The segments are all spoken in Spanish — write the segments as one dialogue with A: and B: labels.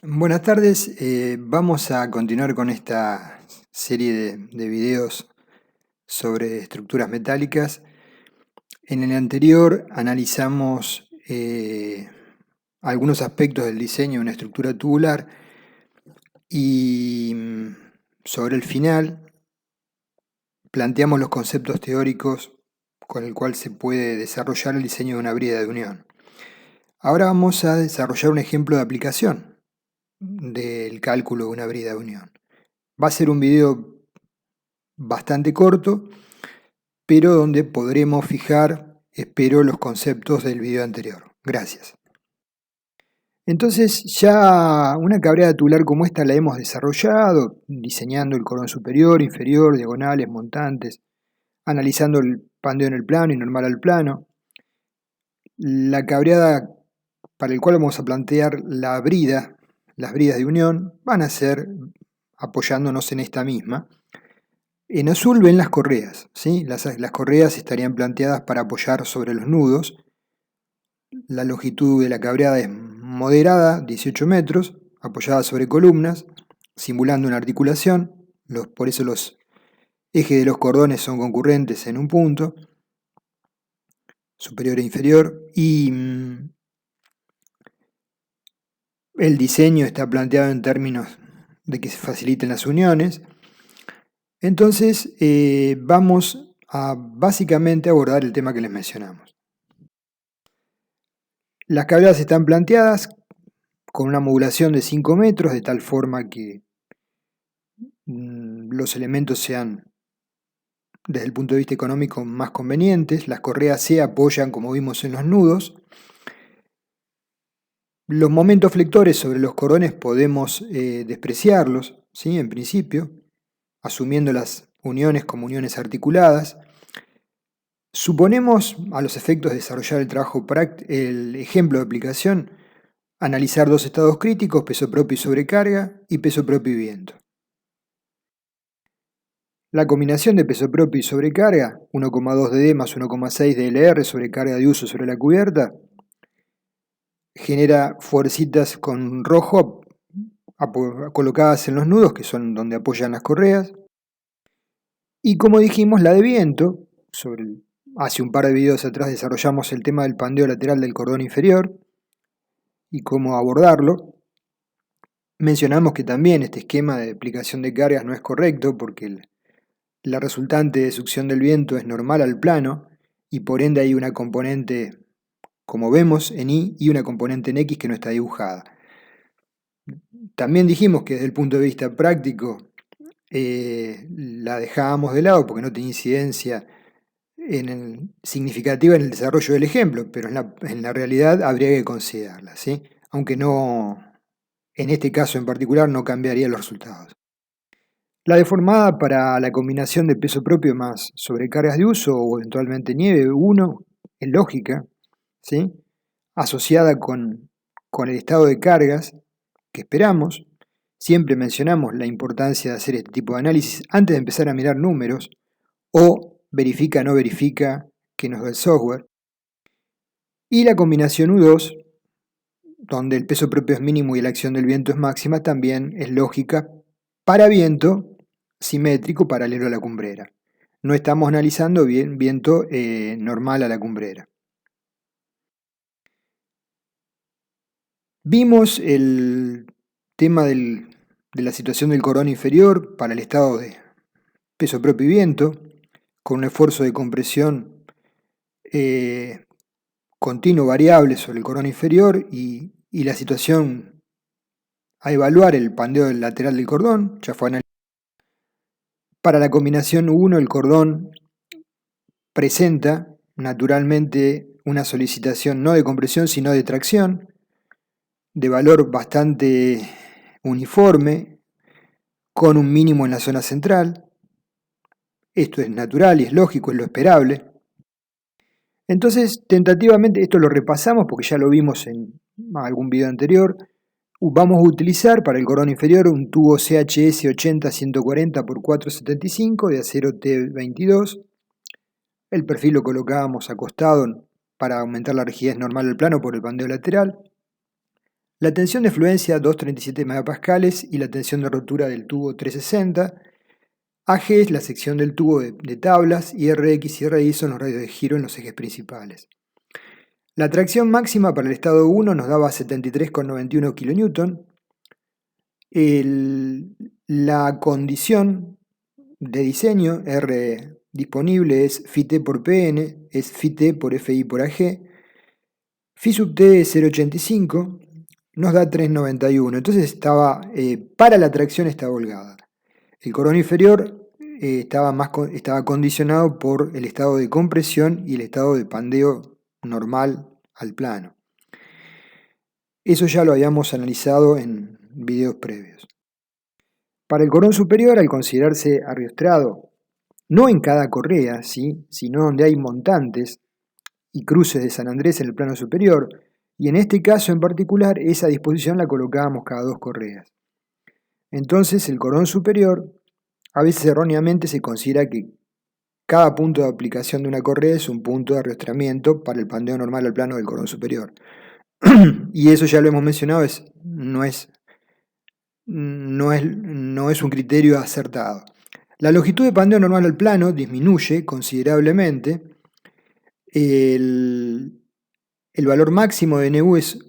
A: Buenas tardes, vamos a continuar con esta serie de videos sobre estructuras metálicas. En el anterior analizamos algunos aspectos del diseño de una estructura tubular y sobre el final planteamos los conceptos teóricos con el cual se puede desarrollar el diseño de una brida de unión. Ahora vamos a desarrollar un ejemplo de aplicación del cálculo de una brida de unión. Va a ser un video bastante corto, pero donde podremos fijar, espero, los conceptos del video anterior. Gracias. Entonces, ya una cabrera tubular como esta la hemos desarrollado, diseñando el cordón superior, inferior, diagonales, montantes, analizando el pandeo en el plano y normal al plano. La cabreada para el cual vamos a plantear las bridas de unión, van a ser apoyándonos en esta misma. En azul ven las correas, ¿sí? Las correas estarían planteadas para apoyar sobre los nudos. La longitud de la cabreada es moderada, 18 metros, apoyada sobre columnas, simulando una articulación. Por eso los ejes de los cordones son concurrentes en un punto, superior e inferior, y el diseño está planteado en términos de que se faciliten las uniones. Entonces, vamos a básicamente abordar el tema que les mencionamos. Las cabreadas están planteadas con una modulación de 5 metros, de tal forma que los elementos sean, desde el punto de vista económico, más convenientes. Las correas se apoyan, como vimos, en los nudos. Los momentos flectores sobre los cordones podemos despreciarlos, ¿sí? En principio, asumiendo las uniones como uniones articuladas. Suponemos, a los efectos de desarrollar el trabajo el ejemplo de aplicación, analizar dos estados críticos, peso propio y sobrecarga, y peso propio y viento. La combinación de peso propio y sobrecarga, 1,2 dd más 1,6 dLr sobre carga de uso sobre la cubierta, genera fuercitas con rojo colocadas en los nudos, que son donde apoyan las correas. Y como dijimos, la de viento, hace un par de videos atrás desarrollamos el tema del pandeo lateral del cordón inferior y cómo abordarlo. Mencionamos que también este esquema de aplicación de cargas no es correcto porque la resultante de succión del viento es normal al plano y por ende hay una componente, como vemos en Y, y una componente en X que no está dibujada. También dijimos que desde el punto de vista práctico la dejábamos de lado porque no tenía incidencia significativa en el desarrollo del ejemplo, pero en la realidad habría que considerarla, ¿sí? Aunque no, en este caso en particular, no cambiaría los resultados. La deformada para la combinación de peso propio más sobrecargas de uso o eventualmente nieve 1 es lógica, ¿sí? Asociada con el estado de cargas que esperamos. Siempre mencionamos la importancia de hacer este tipo de análisis antes de empezar a mirar números o verifica, no verifica que nos da el software. Y la combinación U2, donde el peso propio es mínimo y la acción del viento es máxima, también es lógica para viento simétrico paralelo a la cumbrera. No estamos analizando viento normal a la cumbrera. Vimos el tema de la situación del cordón inferior para el estado de peso propio y viento, con un esfuerzo de compresión continuo variable sobre el cordón inferior y la situación a evaluar el pandeo lateral del cordón, ya fue analizado. Para la combinación 1 el cordón presenta naturalmente una solicitación no de compresión sino de tracción, de valor bastante uniforme, con un mínimo en la zona central. Esto es natural y es lógico, es lo esperable. Entonces, tentativamente, esto lo repasamos porque ya lo vimos en algún video anterior. Vamos a utilizar para el cordón inferior un tubo CHS 80-140 x 475 de acero T22. El perfil lo colocábamos acostado para aumentar la rigidez normal del plano por el pandeo lateral. La tensión de fluencia 237 megapascales y la tensión de rotura del tubo 360. AG es la sección del tubo de tablas y RX y RY son los radios de giro en los ejes principales. La tracción máxima para el estado 1 nos daba 73,91 kN. La condición de diseño R disponible es Φt por Pn, es Φt por Fi por Ag. Φ sub t es 0,85, nos da 3,91. Entonces para la tracción estaba holgada. El cordón inferior estaba condicionado por el estado de compresión y el estado de pandeo normal al plano. Eso ya lo habíamos analizado en videos previos. Para el cordón superior, al considerarse arriostrado, no en cada correa, ¿sí?, sino donde hay montantes y cruces de San Andrés en el plano superior, y en este caso en particular esa disposición la colocábamos cada 2 correas. Entonces el cordón superior, a veces erróneamente se considera que cada punto de aplicación de una correa es un punto de arriostramiento para el pandeo normal al plano del cordón superior. Y eso ya lo hemos mencionado, no es un criterio acertado. La longitud de pandeo normal al plano disminuye considerablemente. El valor máximo de NU es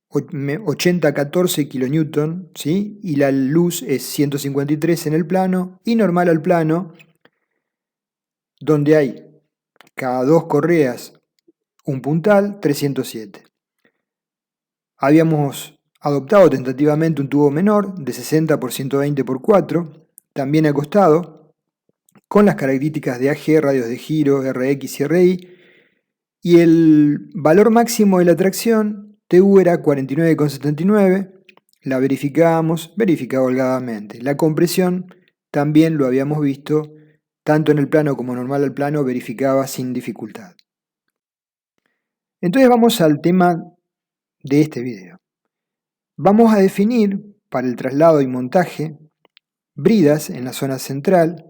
A: 80-14 kN, ¿sí?, y la luz es 153 en el plano y normal al plano, donde hay cada 2 correas un puntal, 307. Habíamos adoptado tentativamente un tubo menor de 60 por 120 por 4, también acostado, con las características de AG, radios de giro, RX y RY, y el valor máximo de la tracción, TU, era 49,79, la verificaba holgadamente. La compresión también lo habíamos visto, tanto en el plano como normal al plano, verificaba sin dificultad. Entonces vamos al tema de este video. Vamos a definir para el traslado y montaje bridas en la zona central,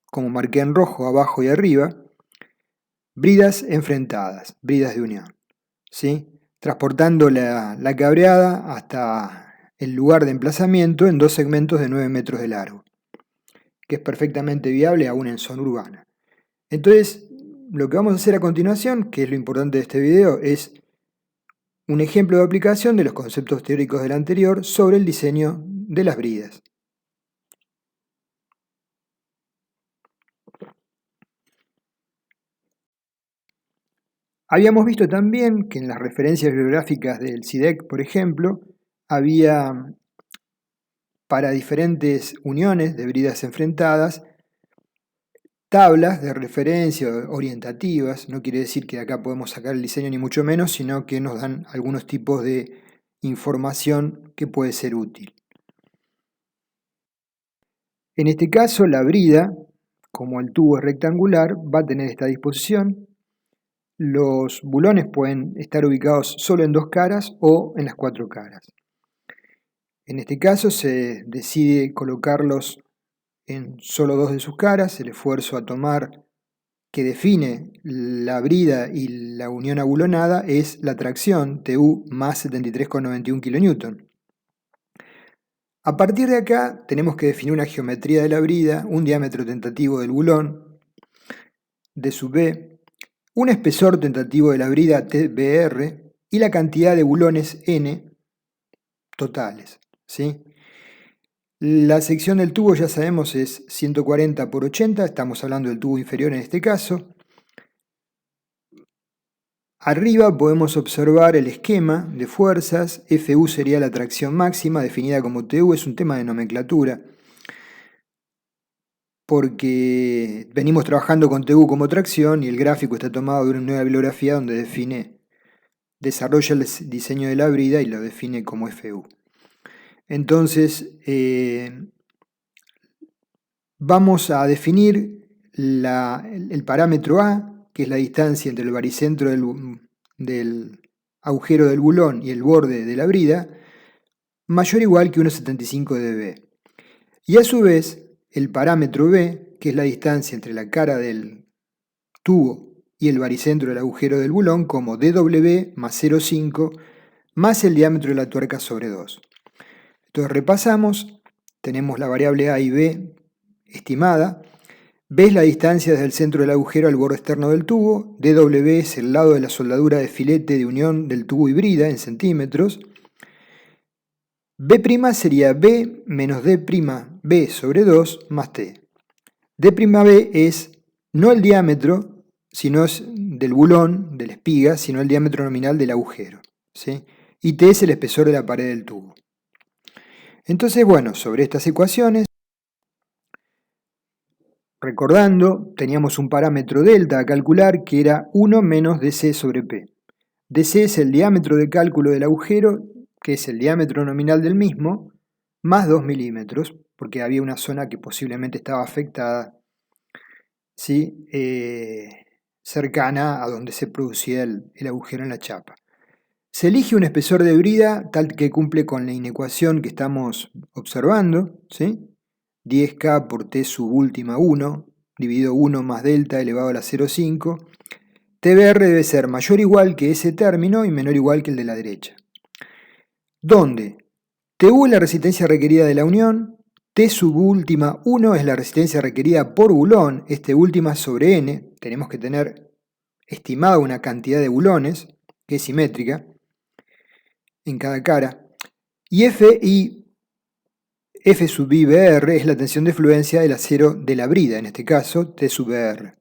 A: como marqué en rojo abajo y arriba, bridas enfrentadas, bridas de unión, ¿sí?, transportando la cabreada hasta el lugar de emplazamiento en 2 segmentos de 9 metros de largo, que es perfectamente viable aún en zona urbana. Entonces, lo que vamos a hacer a continuación, que es lo importante de este video, es un ejemplo de aplicación de los conceptos teóricos del anterior sobre el diseño de las bridas. Habíamos visto también que en las referencias bibliográficas del CIDEC, por ejemplo, había para diferentes uniones de bridas enfrentadas tablas de referencia orientativas. No quiere decir que de acá podemos sacar el diseño ni mucho menos, sino que nos dan algunos tipos de información que puede ser útil. En este caso, la brida, como el tubo es rectangular, va a tener esta disposición. Los bulones pueden estar ubicados solo en 2 caras o en las 4 caras. En este caso se decide colocarlos en solo 2 de sus caras. El esfuerzo a tomar que define la brida y la unión abulonada es la tracción TU más 73,91 kN. A partir de acá tenemos que definir una geometría de la brida, un diámetro tentativo del bulón, D sub B, un espesor tentativo de la brida TBR y la cantidad de bulones N totales, ¿sí? La sección del tubo ya sabemos es 140 por 80, estamos hablando del tubo inferior en este caso. Arriba podemos observar el esquema de fuerzas. FU sería la tracción máxima, definida como TU, es un tema de nomenclatura, porque venimos trabajando con TU como tracción y el gráfico está tomado de una nueva bibliografía donde desarrolla el diseño de la brida y lo define como FU. Entonces, vamos a definir el parámetro A, que es la distancia entre el baricentro del agujero del bulón y el borde de la brida, mayor o igual que 1,75 dB. Y a su vez, el parámetro B, que es la distancia entre la cara del tubo y el baricentro del agujero del bulón, como dW más 0,5 más el diámetro de la tuerca sobre 2. Entonces repasamos, tenemos la variable A y B estimada, B es la distancia desde el centro del agujero al borde externo del tubo, dW es el lado de la soldadura de filete de unión del tubo y brida en centímetros, B' sería B menos D'B sobre 2 más T. D'B es no el diámetro sino es del bulón, de la espiga, sino el diámetro nominal del agujero, ¿sí? Y T es el espesor de la pared del tubo. Entonces, bueno, sobre estas ecuaciones, recordando, teníamos un parámetro delta a calcular que era 1 menos dc sobre P. dc es el diámetro de cálculo del agujero, que es el diámetro nominal del mismo, más 2 milímetros, porque había una zona que posiblemente estaba afectada, ¿sí? Cercana a donde se producía el agujero en la chapa. Se elige un espesor de brida tal que cumple con la inecuación que estamos observando, ¿sí? 10K por T sub última 1, dividido 1 más delta elevado a la 0,5. TBR debe ser mayor o igual que ese término y menor o igual que el de la derecha. Donde TU es la resistencia requerida de la unión, T sub última 1 es la resistencia requerida por bulón, última sobre N, tenemos que tener estimada una cantidad de bulones, que es simétrica, en cada cara, y F sub I BR es la tensión de fluencia del acero de la brida, en este caso T sub BR.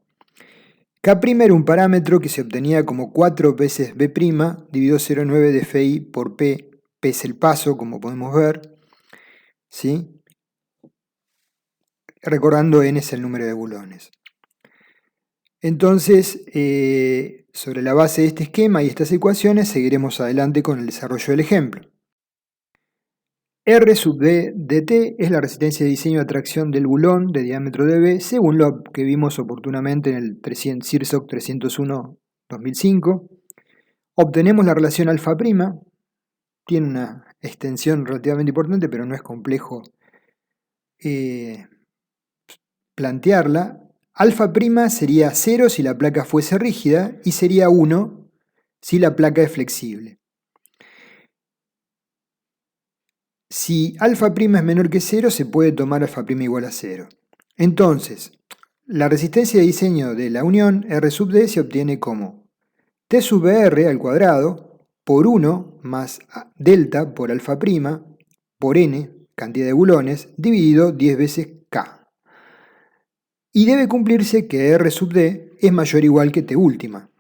A: K' era un parámetro que se obtenía como 4 veces B' dividido 0,9 de Fi por P, P es el paso, como podemos ver, ¿sí? Recordando N es el número de bulones. Entonces, sobre la base de este esquema y estas ecuaciones, seguiremos adelante con el desarrollo del ejemplo. R sub D dt es la resistencia de diseño de atracción del bulón de diámetro dB, según lo que vimos oportunamente en el CIRSOC 301-2005. Obtenemos la relación alfa prima, tiene una extensión relativamente importante, pero no es complejo plantearla. Alfa prima sería 0 si la placa fuese rígida y sería 1 si la placa es flexible. Si alfa prima es menor que 0, se puede tomar alfa prima igual a 0. Entonces, la resistencia de diseño de la unión R sub D se obtiene como T sub R al cuadrado por 1 más delta por alfa prima por N, cantidad de bulones, dividido 10 veces K. Y debe cumplirse que R sub D es mayor o igual que T última.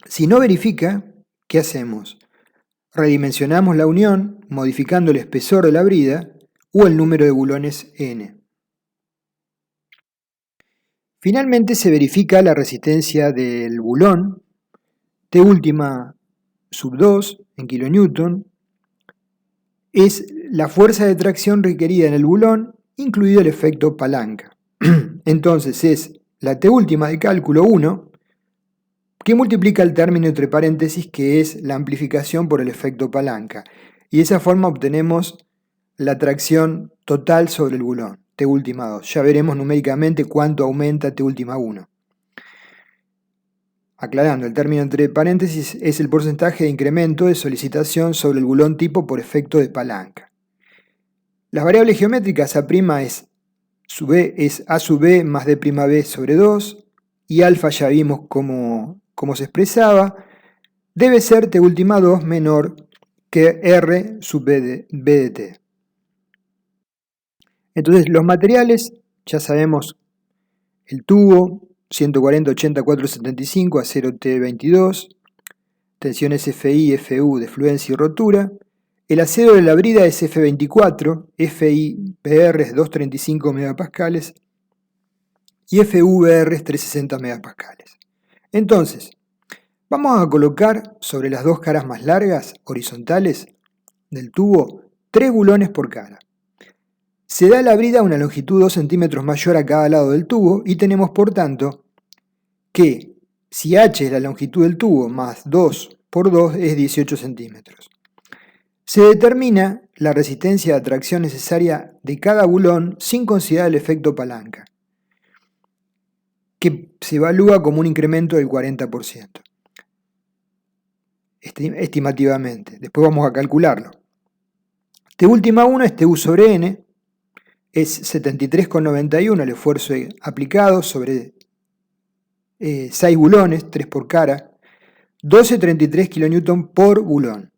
A: Si no verifica, ¿qué hacemos? Redimensionamos la unión modificando el espesor de la brida o el número de bulones N. Finalmente se verifica la resistencia del bulón T última sub 2 en kilonewton. Es la fuerza de tracción requerida en el bulón, incluido el efecto palanca. Entonces es la T última de cálculo 1, que multiplica el término entre paréntesis, que es la amplificación por el efecto palanca. Y de esa forma obtenemos la tracción total sobre el bulón, T última 2. Ya veremos numéricamente cuánto aumenta T última 1. Aclarando, el término entre paréntesis es el porcentaje de incremento de solicitación sobre el bulón tipo por efecto de palanca. Las variables geométricas A' es A sub B más D'B sobre 2, y alfa ya vimos cómo se expresaba, debe ser T última 2 menor que R sub B de T. Entonces los materiales, ya sabemos, el tubo 140-80-475 acero T22, tensiones FI, FU de fluencia y rotura. El acero de la brida es F24, FI PR es 235 megapascales y FU BR es 360 megapascales. Entonces, vamos a colocar sobre las dos caras más largas, horizontales, del tubo, 3 bulones por cara. Se da a la brida una longitud 2 centímetros mayor a cada lado del tubo y tenemos, por tanto, que si h es la longitud del tubo más 2 por 2 es 18 centímetros. Se determina la resistencia de atracción necesaria de cada bulón sin considerar el efecto palanca, que se evalúa como un incremento del 40%. estimativamente. Después vamos a calcularlo. T última 1 es TU sobre N, es 73,91 el esfuerzo aplicado sobre 6 bulones, 3 por cara, 12,33 kN por bulón.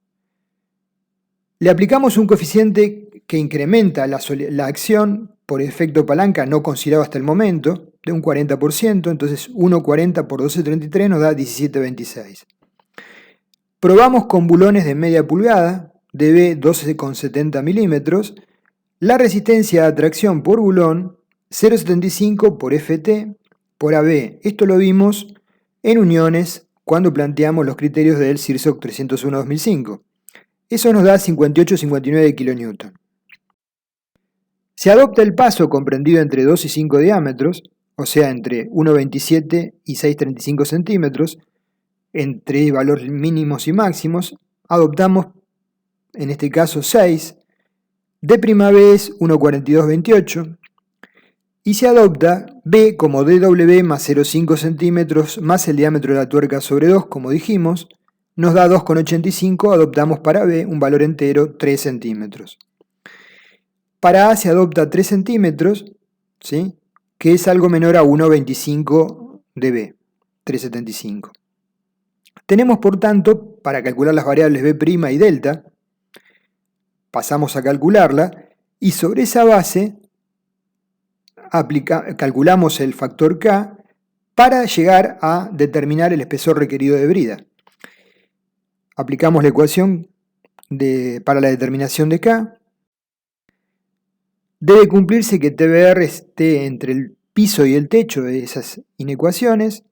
A: Le aplicamos un coeficiente que incrementa la acción por efecto palanca no considerado hasta el momento, de un 40%, entonces 1,40 por 12,33 nos da 17,26. Probamos con bulones de media pulgada, dB 12,70 milímetros, la resistencia de atracción por bulón 0,75 por FT por AB. Esto lo vimos en uniones cuando planteamos los criterios del CIRSOC 301-2005. Eso nos da 58,59 kN. Se adopta el paso comprendido entre 2 y 5 diámetros, o sea, entre 1,27 y 6,35 centímetros, entre valores mínimos y máximos. Adoptamos, en este caso, 6. D'(B) es 1,4228 y se adopta B como DW más 0,5 centímetros más el diámetro de la tuerca sobre 2, como dijimos, nos da 2,85, adoptamos para B un valor entero 3 centímetros. Para A se adopta 3 centímetros, ¿sí?, que es algo menor a 1,25 dB, 3,75. Tenemos, por tanto, para calcular las variables B' y delta, pasamos a calcularla y sobre esa base calculamos el factor K para llegar a determinar el espesor requerido de brida. Aplicamos la ecuación para la determinación de K. Debe cumplirse que TBR esté entre el piso y el techo de esas inecuaciones.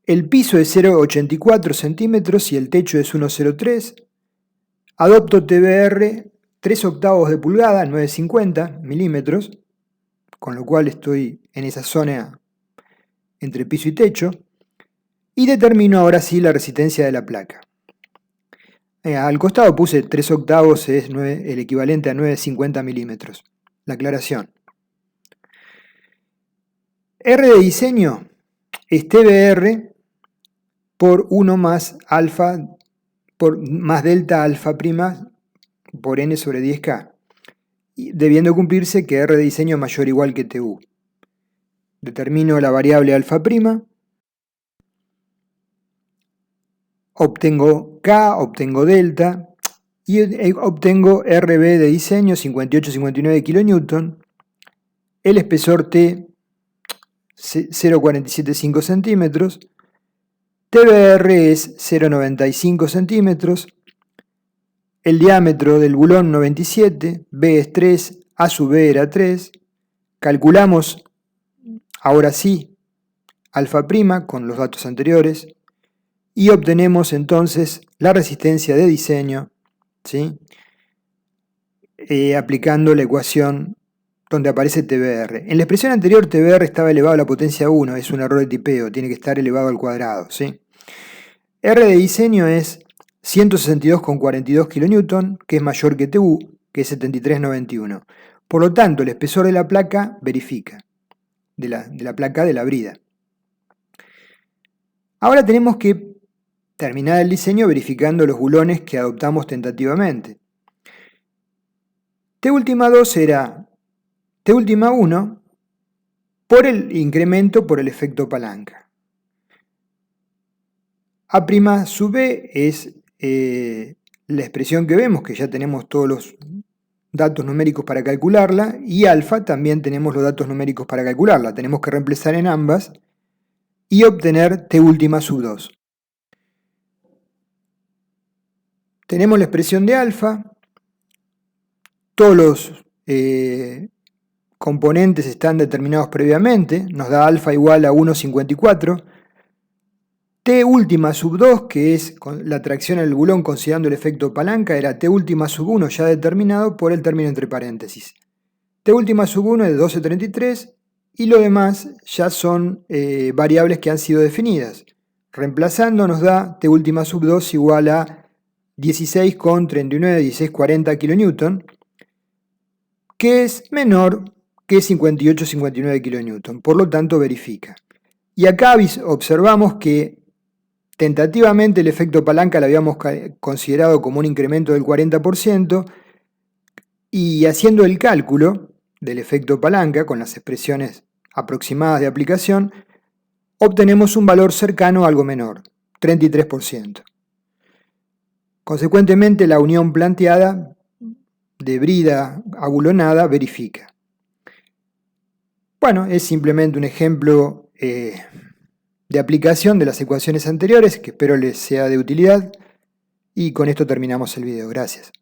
A: El piso es 0,84 centímetros y el techo es 1,03. Adopto TBR 3 octavos de pulgada, 9,50 milímetros, con lo cual estoy en esa zona entre piso y techo, y determino ahora sí la resistencia de la placa. Al costado puse 3 octavos, es el equivalente a 9,50 milímetros. La aclaración. R de diseño es TBR por 1 más alfa más delta alfa prima por n sobre 10K, debiendo cumplirse que R de diseño es mayor o igual que TU. Determino la variable alfa prima, obtengo K, obtengo delta y obtengo RB de diseño 58,59 kN, el espesor T 0,475 centímetros, TBR es 0,95 centímetros, el diámetro del bulón 97, B es 3, A sub B era 3, calculamos ahora sí alfa prima con los datos anteriores y obtenemos entonces la resistencia de diseño, ¿sí?, aplicando la ecuación donde aparece TBR. En la expresión anterior TBR estaba elevado a la potencia 1, es un error de tipeo, tiene que estar elevado al cuadrado, ¿sí? R de diseño es 162,42 kN, que es mayor que TU, que es 73,91. Por lo tanto, el espesor de la placa verifica, de la placa de la brida. Ahora tenemos que terminar el diseño verificando los bulones que adoptamos tentativamente. T última 2 era T última 1 por el incremento por el efecto palanca. A' sub B es la expresión que vemos, que ya tenemos todos los datos numéricos para calcularla, y alfa también tenemos los datos numéricos para calcularla. Tenemos que reemplazar en ambas y obtener T última sub 2. Tenemos la expresión de alfa, todos los componentes están determinados previamente, nos da alfa igual a 1,54, T última sub 2, que es la tracción al bulón considerando el efecto palanca, era T última sub 1 ya determinado por el término entre paréntesis. T última sub 1 es 12,33 y lo demás ya son variables que han sido definidas. Reemplazando nos da T última sub 2 igual a 16,39, 16,40 kN, que es menor que 58,59 kN, por lo tanto verifica. Y acá observamos que Tentativamente el efecto palanca lo habíamos considerado como un incremento del 40% y haciendo el cálculo del efecto palanca con las expresiones aproximadas de aplicación, obtenemos un valor cercano a algo menor, 33%. Consecuentemente, la unión planteada de brida abulonada verifica. Bueno, es simplemente un ejemplo de aplicación de las ecuaciones anteriores que espero les sea de utilidad y con esto terminamos el video. Gracias.